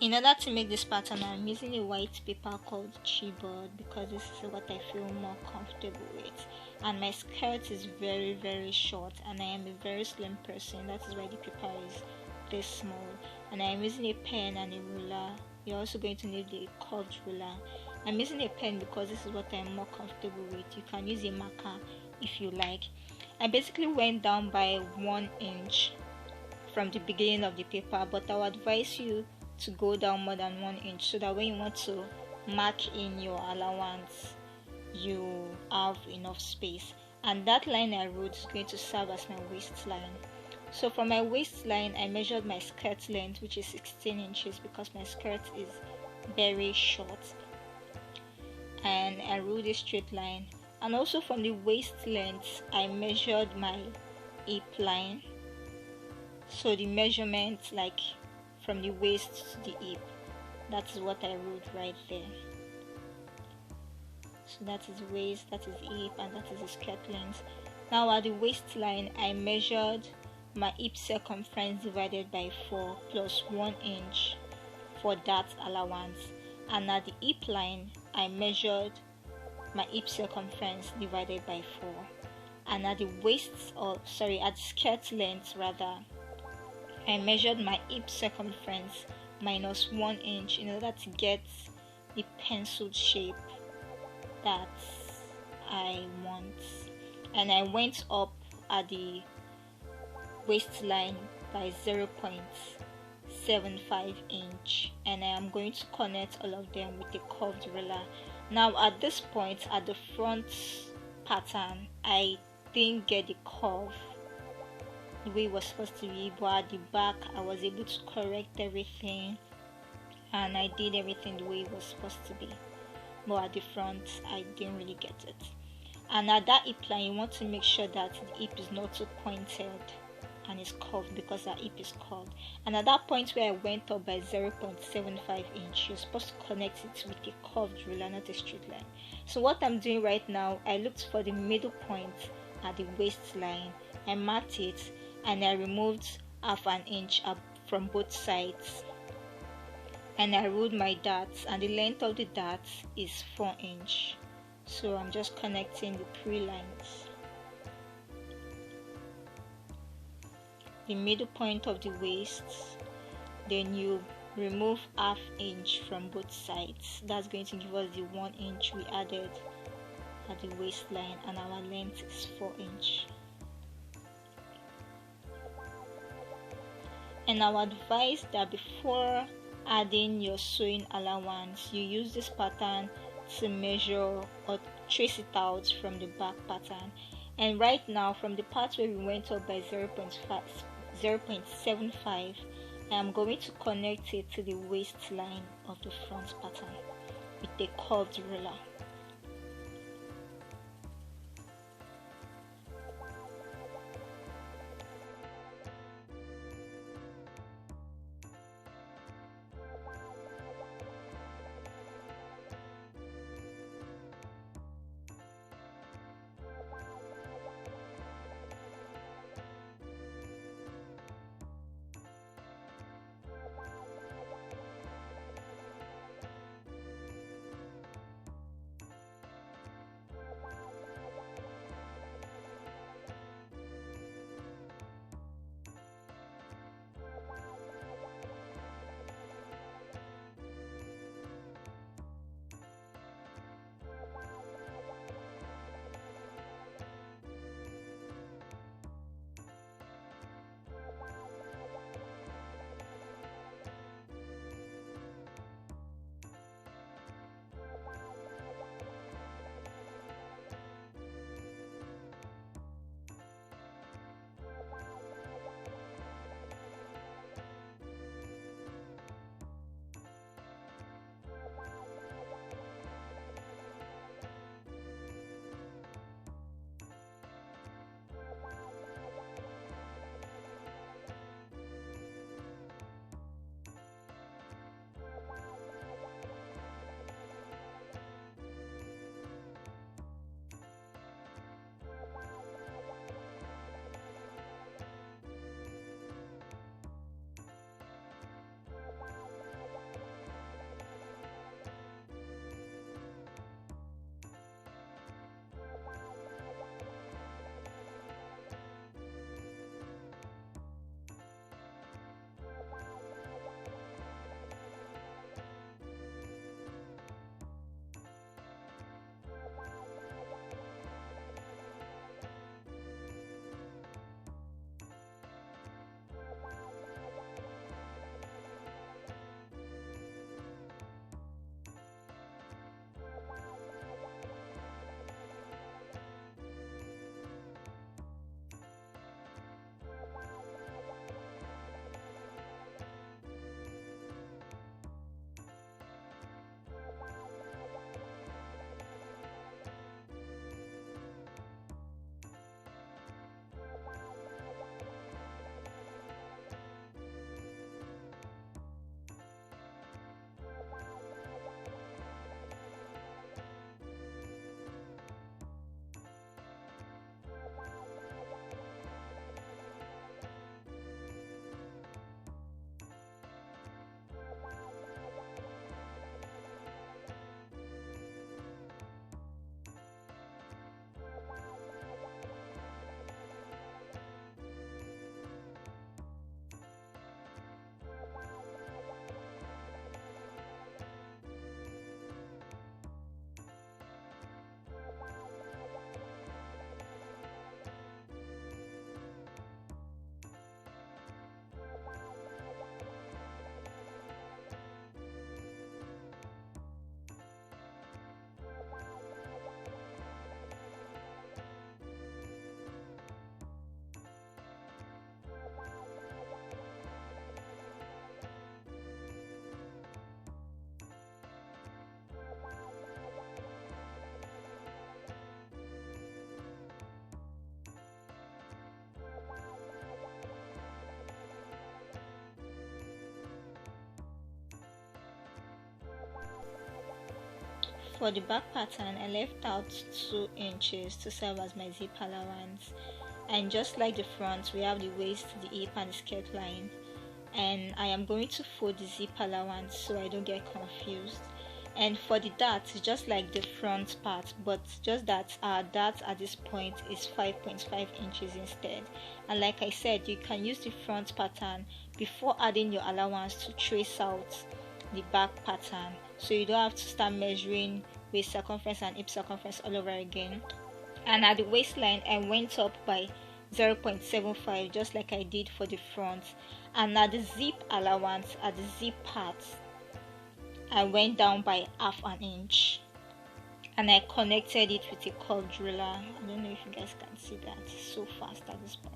In order to make this pattern, I'm using a white paper called chipboard because this is what I feel more comfortable with. And my skirt is very short, and I am a very slim person. That is why the paper is this small. And I'm using a pen and a ruler. You're also going to need a curved ruler. I'm using a pen because this is what I'm more comfortable with. You can use a marker if you like. I basically went down by 1 inch from the beginning of the paper, but I would advise you to go down more than 1 inch so that when you want to mark in your allowance, you have enough space. And that line I wrote is going to serve as my waistline. So for my waistline, I measured my skirt length, which is 16 inches because my skirt is very short, and I wrote a straight line. And also from the waist length, I measured my hip line. So the measurement, like from the waist to the hip, that is what I wrote right there. So that is waist, that is hip, and that is the skirt length. Now at the waistline, I measured my hip circumference divided by 4 plus 1 inch for that allowance. And at the hip line, I measured my hip circumference divided by 4. And at the at the skirt length rather, I measured my hip circumference minus 1 inch in order to get the penciled shape that I want. And I went up at the waistline by 0.75 inch, and I am going to connect all of them with a curved ruler. Now at this point, at the front pattern, I didn't get the curve the way it was supposed to be, but at the back I was able to correct everything and I did everything the way it was supposed to be. But at the front, I didn't really get it. And at that hip line, you want to make sure that the hip is not too pointed and is curved because our hip is curved. And at that point where I went up by 0.75 inch, you're supposed to connect it with a curved ruler, not a straight line. So what I'm doing right now, I looked for the middle point at the waistline, I marked it, and I removed half an inch up from both sides. And I ruled my darts, and the length of the darts is 4 inch. So I'm just connecting the 3 lines. The middle point of the waist, then you remove half inch from both sides. That's going to give us the 1 inch we added at the waistline, and our length is 4 inch. And I would advise that before adding your sewing allowance, you use this pattern to measure or trace it out from the back pattern. And right now, from the part where we went up by 0.75, I am going to connect it to the waistline of the front pattern with a curved ruler. For the back pattern, I left out 2 inches to serve as my zip allowance, and just like the front, we have the waist, the hip and the skirt line, and I am going to fold the zip allowance so I don't get confused. And for the dart, it's just like the front part, but just that our dart at this point is 5.5 inches instead. And like I said, you can use the front pattern before adding your allowance to trace out the back pattern, so you don't have to start measuring waist circumference and hip circumference all over again. And at the waistline, I went up by 0.75 just like I did for the front. And at the zip allowance, at the zip part, I went down by half an inch, and I connected it with a curved driller. I don't know if you guys can see that, it's so fast at this point,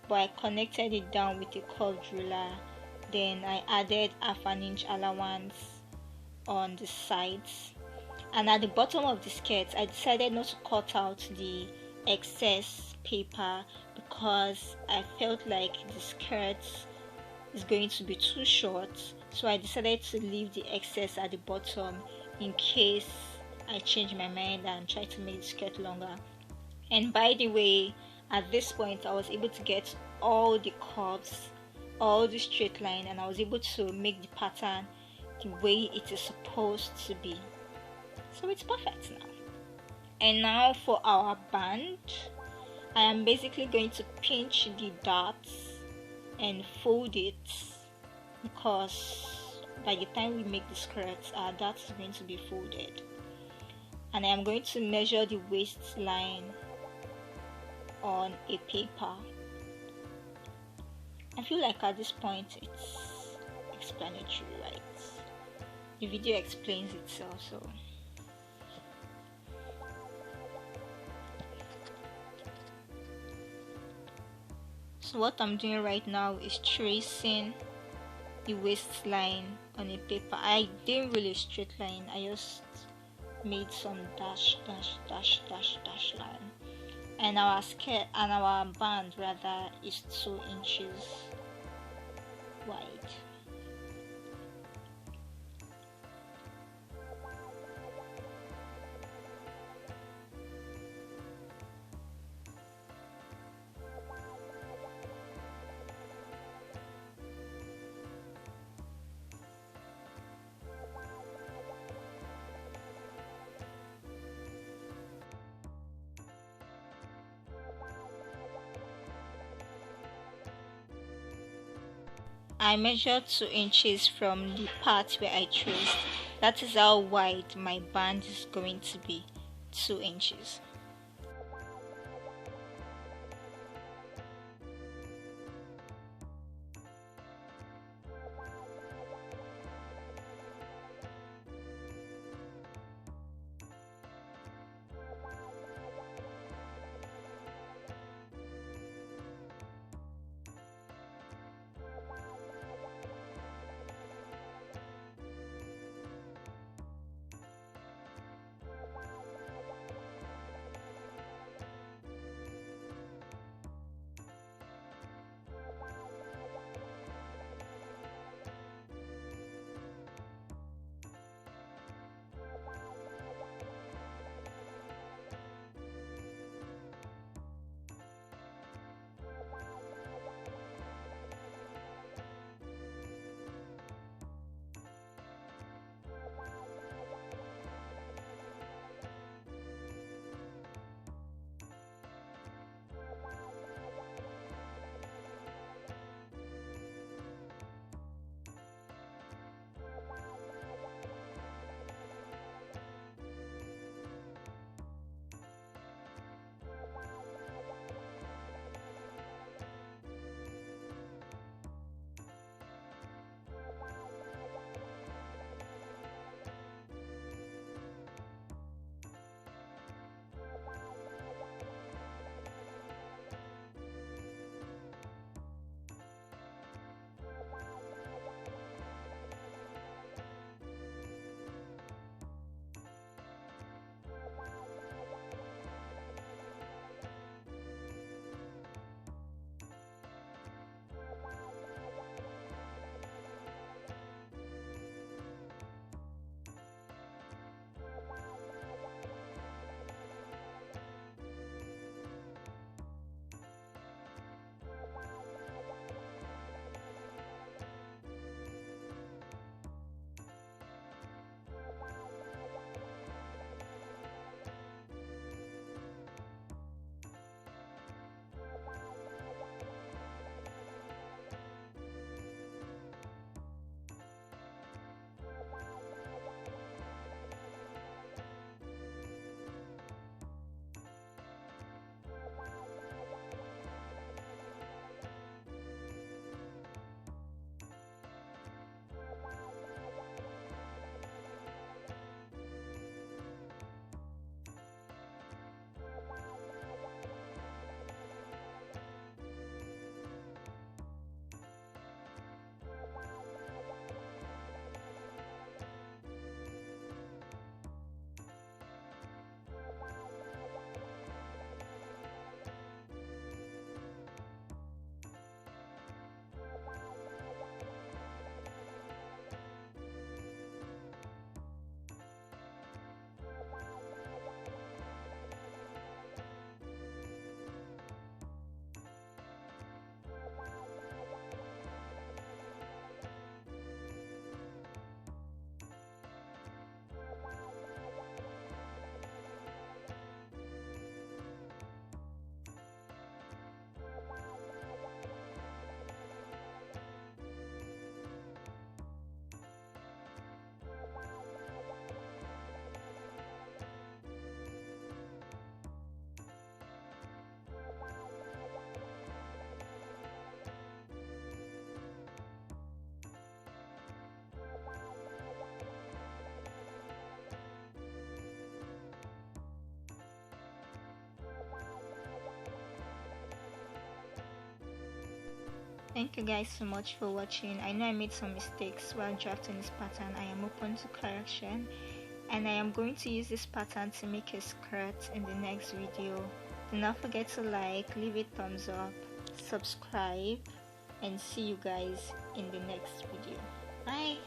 but I connected it down with a curved driller. Then I added half an inch allowance on the sides, and at the bottom of the skirt I decided not to cut out the excess paper because I felt like the skirt is going to be too short, so I decided to leave the excess at the bottom in case I change my mind and try to make the skirt longer. And by the way, at this point I was able to get all the curves, all the straight line, and I was able to make the pattern the way it is supposed to be. So it's perfect now. And now for our band, I am basically going to pinch the darts and fold it, because by the time we make the skirt, our dart is going to be folded. And I am going to measure the waistline on a paper. I feel like at this point it's explanatory, right? The video explains itself. So what I'm doing right now is tracing the waistline on a paper. I didn't really straight line, I just made some dash line. And our skirt and our band rather is 2 inches wide. I measured 2 inches from the part where I traced. That is how wide my band is going to be, 2 inches. Thank you guys so much for watching. I know I made some mistakes while drafting this pattern. I am open to correction, and I am going to use this pattern to make a skirt in the next video. Do not forget to like, leave a thumbs up, subscribe, and see you guys in the next video. Bye.